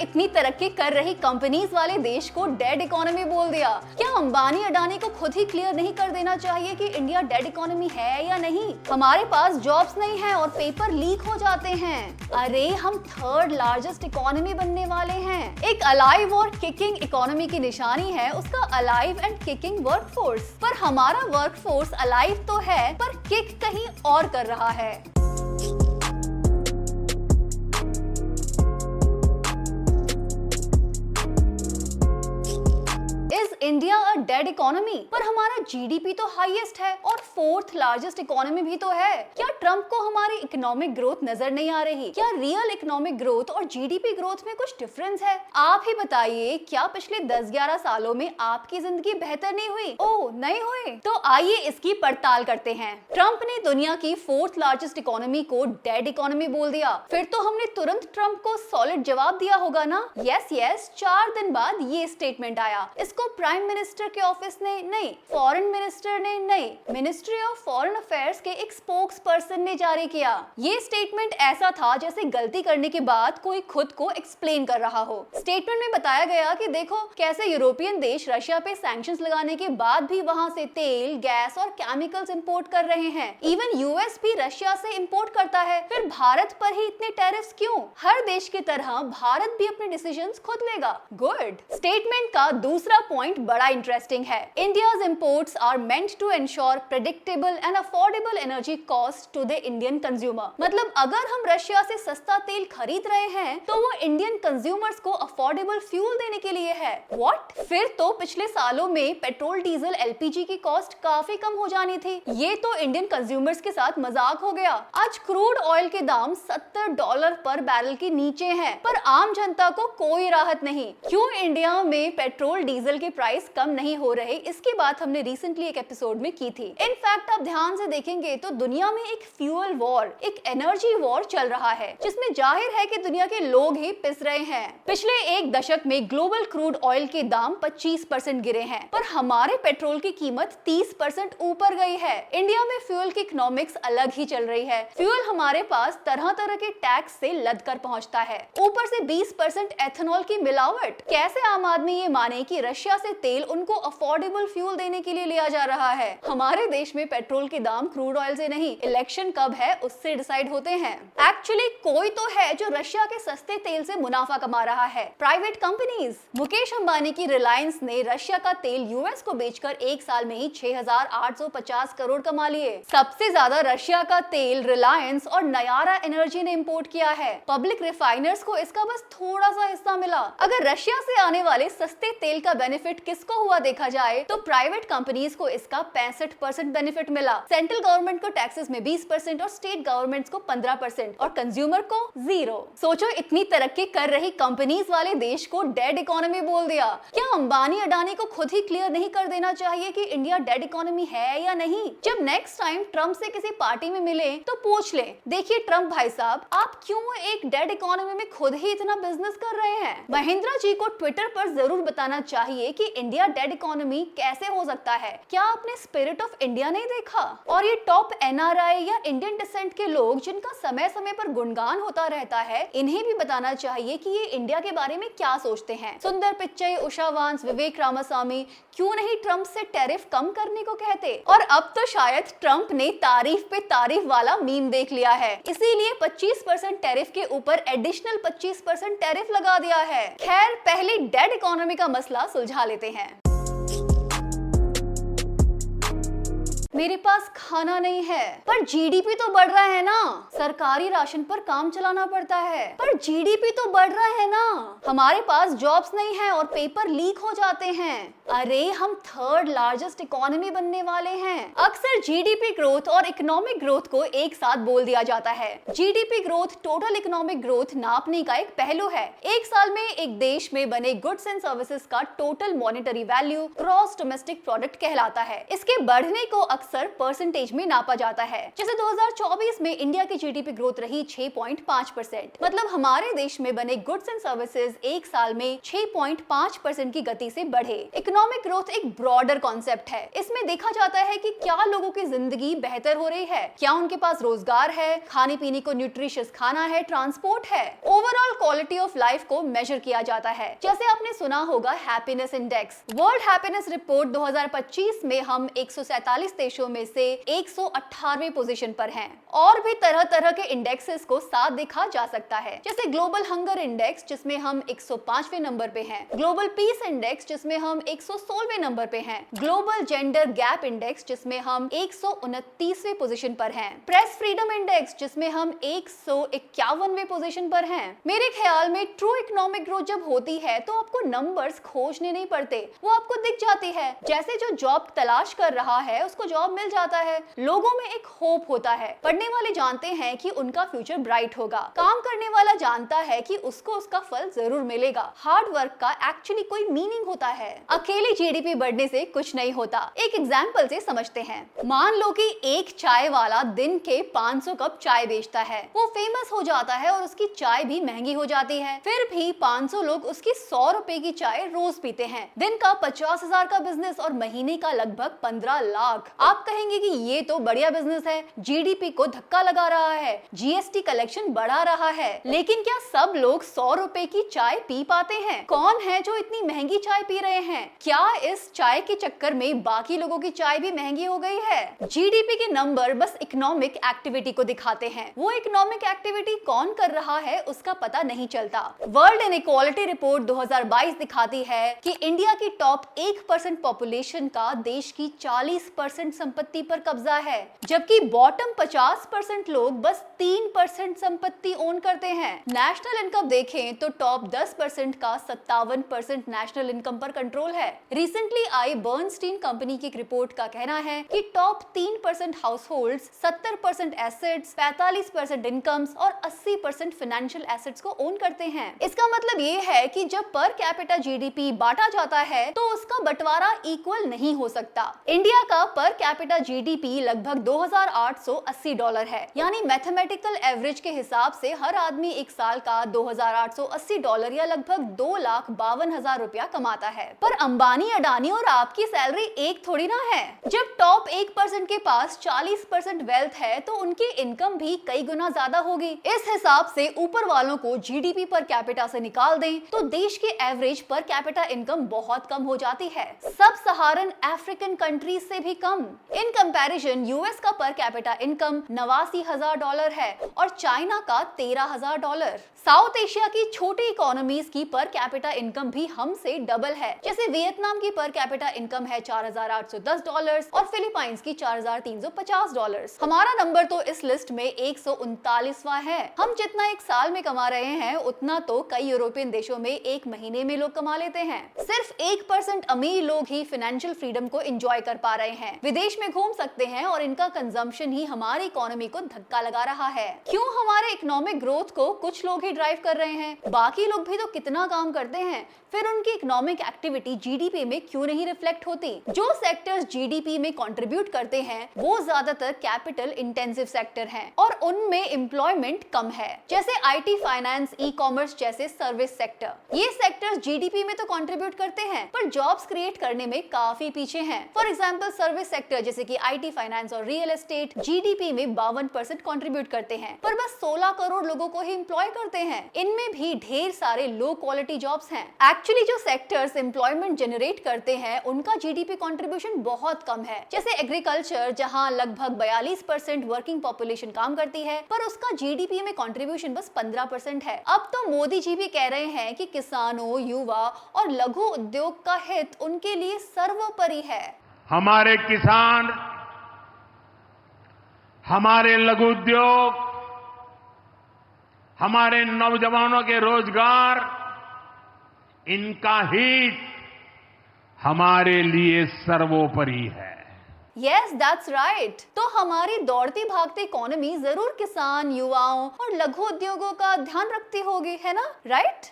इतनी तरक्की कर रही कंपनीज वाले देश को डेड इकोनॉमी बोल दिया। क्या अंबानी अडानी को खुद ही क्लियर नहीं कर देना चाहिए कि इंडिया डेड इकोनॉमी है या नहीं? हमारे पास जॉब्स नहीं है और पेपर लीक हो जाते हैं। अरे हम थर्ड लार्जेस्ट इकोनॉमी बनने वाले हैं। एक अलाइव और किकिंग इकोनॉमी की निशानी है उसका अलाइव एंड किकिंग वर्कफोर्स। पर हमारा वर्कफोर्स अलाइव तो है पर किक कहीं और कर रहा है। Is India a dead economy? पर हमारा जीडीपी तो हाईएस्ट है और फोर्थ लार्जेस्ट इकोनॉमी भी तो है। क्या ट्रम्प को हमारी इकोनॉमिक ग्रोथ नजर नहीं आ रही? क्या रियल इकोनॉमिक ग्रोथ और जीडीपी ग्रोथ में कुछ डिफरेंस है? आप ही बताइए, क्या पिछले 10-11 सालों में आपकी जिंदगी बेहतर नहीं हुई? ओह नहीं हुई? तो आइए इसकी पड़ताल करते हैं। ट्रम्प ने दुनिया की फोर्थ लार्जेस्ट इकोनॉमी को डेड इकोनॉमी बोल दिया, फिर तो हमने तुरंत ट्रम्प को सॉलिड जवाब दिया होगा ना? यस 4 दिन बाद ये स्टेटमेंट आया। इसको प्राइम मिनिस्टर के ऑफिस ने नहीं, फॉरेन मिनिस्टर ने नहीं, मिनिस्ट्री ऑफ फॉरेन अफेयर्स के एक स्पोक्स पर्सन ने जारी किया। ये स्टेटमेंट ऐसा था जैसे गलती करने के बाद कोई खुद को एक्सप्लेन कर रहा हो। स्टेटमेंट में बताया गया कि देखो कैसे यूरोपियन देश रशिया पे सैंक्शंस लगाने के बाद भी वहां से तेल, गैस और केमिकल्स इंपोर्ट कर रहे हैं। इवन यूएस भी रशिया से इंपोर्ट करता है। फिर भारत पर ही इतने टैरिफ्स क्यों? हर देश की तरह भारत भी अपने डिसीजंस खुद लेगा। गुड। स्टेटमेंट का दूसरा पॉइंट बड़ा इंटरेस्टिंग है। India's imports are meant to ensure predictable and affordable energy cost to the Indian consumer. मतलब अगर हम रशिया से सस्ता तेल खरीद रहे हैं तो वो इंडियन कंज्यूमर्स को अफोर्डेबल फ्यूल देने के लिए है। व्हाट? फिर तो पिछले सालों में पेट्रोल, डीजल, एलपीजी की कॉस्ट काफी कम हो जानी थी। ये तो इंडियन कंज्यूमर्स के साथ मजाक हो गया। आज क्रूड ऑयल के दाम $70 पर बैरल के नीचे हैं, पर आम जनता को कोई राहत नहीं। क्यों इंडिया में पेट्रोल, डीजल के प्राइस कम नहीं हो रहे, इसकी बात हमने रिसेंटली एक एपिसोड में की थी। इनफैक्ट आप ध्यान से देखेंगे तो दुनिया में एक फ्यूल वॉर, एक एनर्जी वॉर चल रहा है, जिसमें जाहिर है कि दुनिया के लोग ही पिस रहे हैं। पिछले एक दशक में ग्लोबल क्रूड ऑयल के दाम 25% गिरे हैं, पर हमारे पेट्रोल की कीमत 30% ऊपर गई है। इंडिया में फ्यूल की इकोनॉमिक्स अलग ही चल रही है। फ्यूल हमारे पास तरह तरह के टैक्स से लद कर पहुंचता है, ऊपर से 20% एथेनॉल की मिलावट। कैसे आम आदमी ये माने कि रशिया से तेल उनको अफोर्डेबल फ्यूल देने के लिए लिया जा रहा है? हमारे देश में पेट्रोल के दाम क्रूड ऑयल से नहीं, इलेक्शन कब है उससे डिसाइड होते हैं। एक्चुअली कोई तो है जो रशिया के सस्ते तेल से मुनाफा कमा रहा है, प्राइवेट कंपनीज। मुकेश अंबानी की रिलायंस ने रशिया का तेल यूएस को बेचकर एक साल में ही 6,850 करोड़ कमा लिए। सबसे ज्यादा रशिया का तेल रिलायंस और नयारा एनर्जी ने इंपोर्ट किया है। पब्लिक रिफाइनर्स को इसका बस थोड़ा सा हिस्सा मिला। अगर रशिया से आने वाले सस्ते तेल का बेनिफिट किसको हुआ देखा जाए तो प्राइवेट कंपनीज को इसका 65% बेनिफिट मिला। सेंट्रल गवर्नमेंट को टैक्सेस में 20% और स्टेट गवर्नमेंट्स को 15% और कंज्यूमर को 0। सोचो इतनी तरक्की कर रही कंपनीज वाले देश को डेड इकोनॉमी बोल दिया। क्या अंबानी अडानी को खुद ही क्लियर नहीं कर देना चाहिए कि इंडिया डेड इकोनॉमी है या नहीं? जब नेक्स्ट टाइम ट्रम्प से किसी पार्टी में मिले तो पूछ ले, देखिए ट्रम्प भाई साहब, आप क्यों एक डेड इकोनॉमी में खुद ही इतना बिजनेस कर रहे हैं? महिंद्रा जी को ट्विटर पर जरूर बताना चाहिए कि इंडिया डेड इकोनॉमी कैसे हो सकता है। क्या आपने स्पिरिट ऑफ इंडिया नहीं देखा? और ये टॉप एनआरआई या इंडियन डिसेंट के लोग जिनका समय समय पर गुणगान होता रहता है, इन्हें भी बताना चाहिए कि ये इंडिया के बारे में क्या सोचते हैं। सुंदर पिच्चई, उषा वांस, विवेक रामास्वामी क्यों नहीं ट्रम्प से टैरिफ कम करने को कहते? और अब तो शायद ट्रम्प ने तारीफ पे तारीफ वाला मीम देख लिया है, इसीलिए 25% टैरिफ के ऊपर एडिशनल 25% टैरिफ लगा दिया है। खैर पहले डेड इकोनॉमी का मसला सुलझा लेते हैं। मेरे पास खाना नहीं है पर जीडीपी तो बढ़ रहा है ना। सरकारी राशन पर काम चलाना पड़ता है पर जीडीपी तो बढ़ रहा है ना। हमारे पास जॉब्स नहीं है और पेपर लीक हो जाते हैं। अरे हम थर्ड लार्जेस्ट इकोनॉमी बनने वाले हैं। अक्सर जीडीपी ग्रोथ और इकोनॉमिक ग्रोथ को एक साथ बोल दिया जाता है। GDP growth total economic growth नापने का एक पहलू है। एक साल में एक देश में बने गुड्स एंड सर्विसेज का total monetary value gross domestic product कहलाता है। इसके बढ़ने को अक्सर परसेंटेज में नापा जाता है। जैसे 2024 में इंडिया की जीडीपी ग्रोथ रही 6.5%। मतलब हमारे देश में बने गुड्स एंड सर्विसेज एक साल में 6.5% की गति से बढ़े। इकोनॉमिक ग्रोथ एक ब्रॉडर कॉन्सेप्ट है। इसमें देखा जाता है कि क्या लोगों की जिंदगी बेहतर हो रही है, क्या उनके पास रोजगार है, खाने पीने को न्यूट्रिशियस खाना है, ट्रांसपोर्ट है। ओवरऑल क्वालिटी ऑफ लाइफ को मेजर किया जाता है। जैसे आपने सुना होगा happiness index. World happiness report 2025 में हम 147 देशों में से 118वें पोजीशन पर हैं। और भी तरह तरह के इंडेक्सेस को साथ देखा जा सकता है, जैसे ग्लोबल हंगर इंडेक्स जिसमें हम 105वें नंबर पे हैं, ग्लोबल पीस इंडेक्स जिसमें हम 116वें नंबर पे हैं, ग्लोबल जेंडर गैप इंडेक्स जिसमें हम 129वें पोजीशन पर हैं, प्रेस फ्रीडम इंडेक्स जिसमें हम 151वें पोजीशन पर हैं। मेरे ख्याल में ट्रू इकोनॉमिक ग्रोथ जब होती है तो आपको नंबर्स खोजने नहीं पड़ते, वो आपको दिख जाती है। जैसे जो जॉब तलाश कर रहा है उसको जॉब मिल जाता है। लोगों में एक होप होता है। पढ़ने वाले जानते हैं कि उनका फ्यूचर ब्राइट होगा। काम करने वाला जानता है कि उसको उसका फल जरूर मिलेगा। हार्ड वर्क का एक्चुअली कोई मीनिंग होता है। अकेले जीडीपी बढ़ने से कुछ नहीं होता। एक एग्जाम्पल से समझते हैं। मान लो कि एक चाय वाला दिन के 500 कप चाय बेचता है। वो फेमस हो जाता है और उसकी चाय भी महंगी हो जाती है। फिर भी 500 लोग उसकी 100 रुपए की चाय रोज पीते हैं। दिन का 50,000 का बिजनेस और महीने का लगभग 15 लाख। आप कहेंगे कि ये तो बढ़िया बिजनेस है, जीडीपी को धक्का लगा रहा है, जीएसटी कलेक्शन बढ़ा रहा है। लेकिन क्या सब लोग 100 रुपए की चाय पी पाते हैं? कौन है जो इतनी महंगी चाय पी रहे हैं? क्या इस चाय के चक्कर में बाकी लोगों की चाय भी महंगी हो गई है? जीडीपी के नंबर बस इकोनॉमिक एक्टिविटी को दिखाते हैं। वो इकोनॉमिक एक्टिविटी कौन कर रहा है उसका पता नहीं चलता। वर्ल्ड इनइक्वालिटी रिपोर्ट 2022 दिखाती है कि इंडिया की टॉप 1% पॉपुलेशन का देश की 40% संपत्ति पर कब्जा है, जबकि बॉटम 50% लोग बस 3% संपत्ति ओन करते हैं। नेशनल इनकम देखें तो टॉप 10% का 57% नेशनल इनकम पर कंट्रोल है। रिसेंटली आई बर्नस्टीन कंपनी की एक रिपोर्ट का कहना है कि top 3% house holds 70% assets, 45% incomes और 80% फाइनेंशियल एसेट्स को ओन करते हैं। इसका मतलब ये है कि जब पर कैपिटा जीडीपी बांटा जाता है तो उसका बंटवारा इक्वल नहीं हो सकता। इंडिया का पर कैपिटा जीडीपी लगभग $2,880 है, यानी मैथमेटिकल एवरेज के हिसाब से हर आदमी एक साल का $2,880 या लगभग 2,52,000 रुपया कमाता है। पर अंबानी, अडानी और आपकी सैलरी एक थोड़ी ना है। जब टॉप 1% के पास 40% वेल्थ है तो उनकी इनकम भी कई गुना ज्यादा होगी। इस हिसाब से ऊपर वालों को जीडीपी पर कैपिटा से निकाल दें तो देश की एवरेज पर कैपिटा इनकम बहुत कम हो जाती है, सब सहारन अफ्रीकन कंट्रीज से भी कम। इन कंपैरिजन यूएस का पर कैपिटा इनकम $89,000 है और चाइना का $13,000। साउथ एशिया की छोटी इकोनॉमीज की पर कैपिटा इनकम भी हमसे डबल है। जैसे वियतनाम की पर कैपिटा इनकम है $4,810 और फिलीपाइंस की $4,350। हमारा नंबर तो इस लिस्ट में 139वां है। हम जितना एक साल में कमा रहे हैं उतना तो कई यूरोपियन देशों में एक महीने में लोग कमा लेते हैं। सिर्फ 1% अमीर लोग ही फाइनेंशियल फ्रीडम को एंजॉय कर पा रहे हैं, विदेश में घूम सकते हैं और इनका कंजम्पशन ही हमारी इकोनॉमी को धक्का लगा रहा है। क्यों हमारे इकोनॉमिक ग्रोथ को कुछ लोग ही ड्राइव कर रहे हैं? बाकी लोग भी तो कितना काम करते हैं, फिर उनकी इकोनॉमिक एक्टिविटी जीडीपी में क्यों नहीं रिफ्लेक्ट होती? जो सेक्टर्स जीडीपी में कंट्रीब्यूट करते हैं वो ज्यादातर कैपिटल इंटेंसिव सेक्टर हैं और उनमें एम्प्लॉयमेंट कम है, जैसे आईटी, फाइनेंस, ई कॉमर्स जैसे सर्विस सेक्टर। ये सेक्टर्स जीडीपी में तो कंट्रीब्यूट करते हैं पर जॉब्स क्रिएट करने में काफी पीछे हैं। फॉर एग्जांपल सर्विस सेक्टर जैसे कि आईटी, फाइनेंस और रियल एस्टेट जीडीपी में 52% कंट्रीब्यूट करते हैं पर बस 16 करोड़ लोगों को ही एम्प्लॉय करते हैं। इनमें भी ढेर सारे लो क्वालिटी जॉब्स हैं। एक्चुअली जो सेक्टर्स एम्प्लॉयमेंट जनरेट करते हैं उनका जीडीपी कंट्रीब्यूशन बहुत कम है, जैसे एग्रीकल्चर जहां लगभग 42% वर्किंग पॉपुलेशन काम करती है पर उसका जीडीपी में कंट्रीब्यूशन बस 15% है। अब तो मोदी जी भी कह रहे हैं कि किसानों, युवा और लघु उद्योग का हित उनके लिए सर्वोपरि है। हमारे किसान, हमारे लघु उद्योग, हमारे नौजवानों के रोजगार, इनका हित हमारे लिए सर्वोपरि है। Yes, that's right. तो हमारी दौड़ती भागती इकोनॉमी जरूर किसान, युवाओं और लघु उद्योगों का ध्यान रखती होगी, है ना? राइट?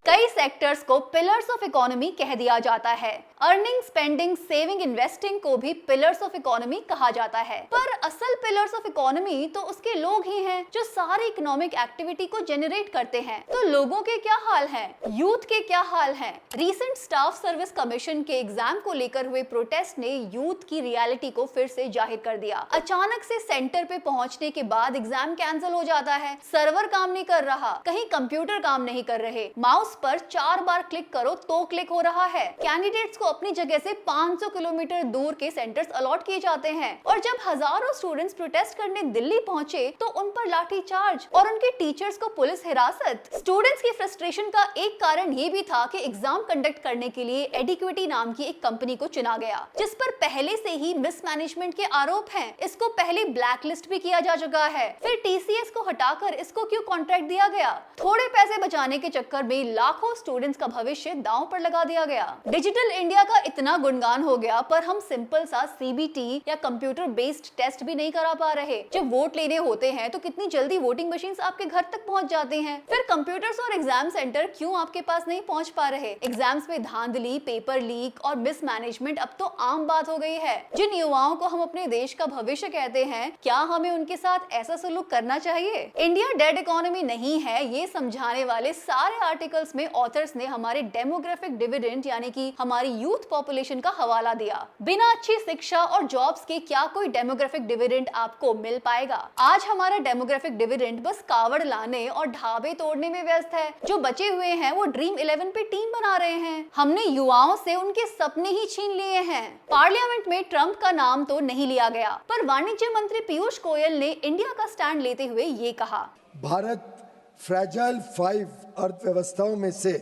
कई कई सेक्टर्स को पिलर्स ऑफ इकोनॉमी कह दिया जाता है। अर्निंग, स्पेंडिंग, सेविंग, इन्वेस्टिंग को भी पिलर्स ऑफ इकोनॉमी कहा जाता है। पर असल पिलर्स ऑफ इकोनॉमी तो उसके लोग ही हैं जो सारी इकोनॉमिक एक्टिविटी को जनरेट करते हैं। तो लोगों के क्या हाल हैं? यूथ के क्या हाल हैं? रिसेंट स्टाफ सर्विस कमीशन के एग्जाम को लेकर हुए प्रोटेस्ट ने यूथ की रियलिटी को फिर से जाहिर कर दिया। अचानक से सेंटर पे पहुंचने के बाद एग्जाम कैंसिल हो जाता है, सर्वर काम नहीं कर रहा, कहीं कंप्यूटर काम नहीं कर रहे, माउस पर 4 बार क्लिक करो तो क्लिक हो रहा है। कैंडिडेट्स को अपनी जगह से 500 किलोमीटर दूर के सेंटर्स अलॉट किए जाते हैं और जब हजारों स्टूडेंट्स प्रोटेस्ट करने दिल्ली पहुंचे तो उन पर लाठीचार्ज और उनके टीचर्स को पुलिस हिरासत। स्टूडेंट्स की फ्रस्ट्रेशन का एक कारण ये भी था कि एग्जाम कंडक्ट करने के लिए एडिक्विटी नाम की एक कंपनी को चुना गया, जिस पर पहले से ही मिसमैनेजमेंट के आरोप हैं। इसको पहले ब्लैकलिस्ट भी किया जा चुका है। फिर टीसीएस को हटाकर इसको क्यों कॉन्ट्रैक्ट दिया गया? थोड़े पैसे बचाने के चक्कर में लाखों स्टूडेंट्स का भविष्य दांव पर लगा दिया गया। डिजिटल इंडिया का इतना गुणगान हो गया पर हम सिंपल सा सीबीटी या कंप्यूटर बेस्ड टेस्ट भी नहीं करा पा रहे। जब वोट लेने होते हैं तो कितनी जल्दी वोटिंग मशीन्स आपके घर तक पहुंच जाती हैं। फिर कंप्यूटर्स और एग्जाम सेंटर क्यों आपके पास नहीं पहुंच पा रहे? एग्जाम्स में धांधली, पेपर लीक और मिसमैनेजमेंट अब तो आम बात हो गई है। जिन युवाओं को हम अपने देश का भविष्य कहते हैं, क्या हमें उनके साथ ऐसा सलूक करना चाहिए? इंडिया डेड इकोनॉमी नहीं है, ये समझाने वाले सारे आर्टिकल्स में ऑथर्स ने हमारे डेमोग्राफिक डिविडेंड यानी कि हमारी यूथ पॉपुलेशन का हवाला दिया। बिना अच्छी शिक्षा और जॉब्स के क्या कोई डेमोग्राफिक डिविडेंड आपको मिल पाएगा? आज हमारा डेमोग्राफिक डिविडेंड बस कावड़ लाने और ढाबे तोड़ने में व्यस्त है। जो बचे हुए हैं वो ड्रीम 11 पे टीम बना रहे हैं। हमने युवाओं से उनके सपने ही छीन लिए हैं। पार्लियामेंट में ट्रंप का नाम तो नहीं लिया गया, पर वाणिज्य मंत्री पीयूष गोयल ने इंडिया का स्टैंड लेते हुए ये कहा, भारत फ्रैजाइल 5 अर्थव्यवस्थाओं में से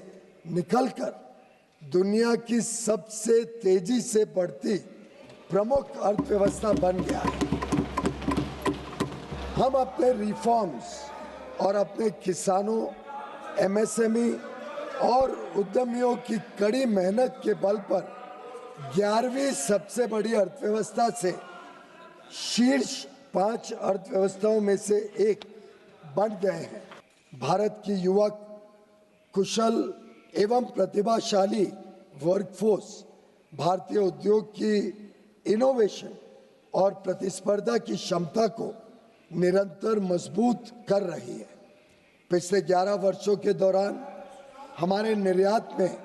निकलकर दुनिया की सबसे तेजी से बढ़ती प्रमुख अर्थव्यवस्था बन गया है। हम अपने रिफॉर्म्स और अपने किसानों, एमएसएमई और उद्यमियों की कड़ी मेहनत के बल पर 11वीं सबसे बड़ी अर्थव्यवस्था से शीर्ष 5 अर्थव्यवस्थाओं में से एक बन गए हैं। भारत की युवक, कुशल एवं प्रतिभाशाली वर्कफोर्स भारतीय उद्योग की इनोवेशन और प्रतिस्पर्धा की क्षमता को निरंतर मजबूत कर रही है। पिछले 11 वर्षों के दौरान हमारे निर्यात में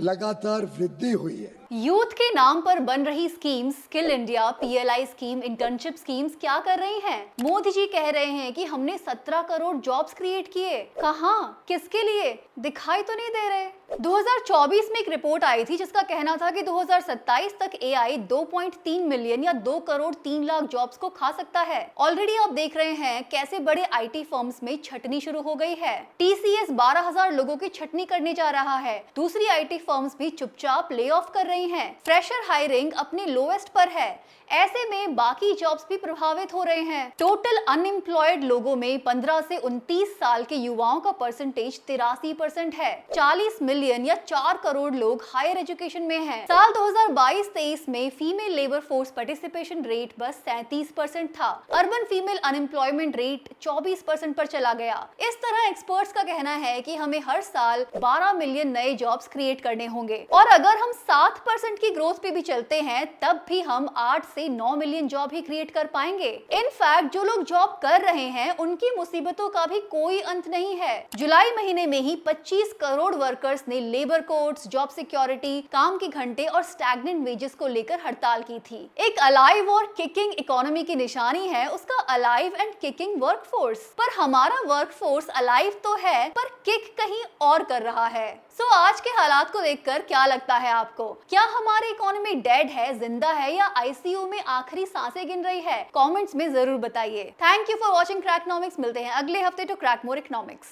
लगातार वृद्धि हुई है। यूथ के नाम पर बन रही schemes, skill India, PLI scheme, internship schemes क्या कर रही हैं? मोदी जी कह रहे हैं कि हमने 17 करोड़ जॉब्स क्रिएट किए। कहाँ, किसके लिए? दिखाई तो नहीं दे रहे। 2024 में एक रिपोर्ट आई थी जिसका कहना था कि 2027 तक एआई 2.3 मिलियन या 2 करोड़ 3 लाख जॉब्स को खा सकता है। ऑलरेडी आप देख रहे हैं कैसे बड़े आईटी फर्म्स में छटनी शुरू हो गई है। टीसीएस 12,000 लोगों की छटनी करने जा रहा है। दूसरी आईटी फर्म्स भी चुपचाप ले ऑफ कर रही हैं। फ्रेशर हायरिंग अपने लोएस्ट पर है। ऐसे में बाकी जॉब्स भी प्रभावित हो रहे हैं। टोटल अनएम्प्लॉयड लोगों में 15 से 29 साल के युवाओं का परसेंटेज 83% है। 40 मिलियन या 4 करोड़ लोग हायर एजुकेशन में हैं। साल 2022-23 में female labour force participation rate बस 37% था। अर्बन फीमेल अनएम्प्लॉयमेंट रेट 24% पर चला गया। इस तरह एक्सपर्ट्स का कहना है कि हमें हर साल 12 मिलियन नए जॉब्स क्रिएट करने होंगे और अगर हम 7% की ग्रोथ पे भी चलते हैं तब भी हम 8 से 9 मिलियन जॉब ही क्रिएट कर पाएंगे। इनफैक्ट जो लोग जॉब कर रहे हैं उनकी मुसीबतों का भी कोई अंत नहीं है। जुलाई महीने में ही 25 करोड़ वर्कर्स ने लेबर कोड्स, जॉब सिक्योरिटी, काम के घंटे और स्टैग्नेंट वेजेस को लेकर हड़ताल की थी। एक अलाइव और किकिंग इकोनॉमी की निशानी है उसका अलाइव एंड किकिंग वर्कफोर्स। पर हमारा वर्कफोर्स अलाइव तो है पर किक कहीं और कर रहा है। सो आज के हालात को देखकर क्या लगता है आपको? क्या हमारी इकोनॉमी डेड है, जिंदा है या आईसीयू में आखिरी सांसें गिन रही है? कमेंट्स में जरूर बताइए। Thank you for watching Cracknomics. मिलते हैं अगले हफ्ते टू क्रैक मोर इकोनॉमिक्स।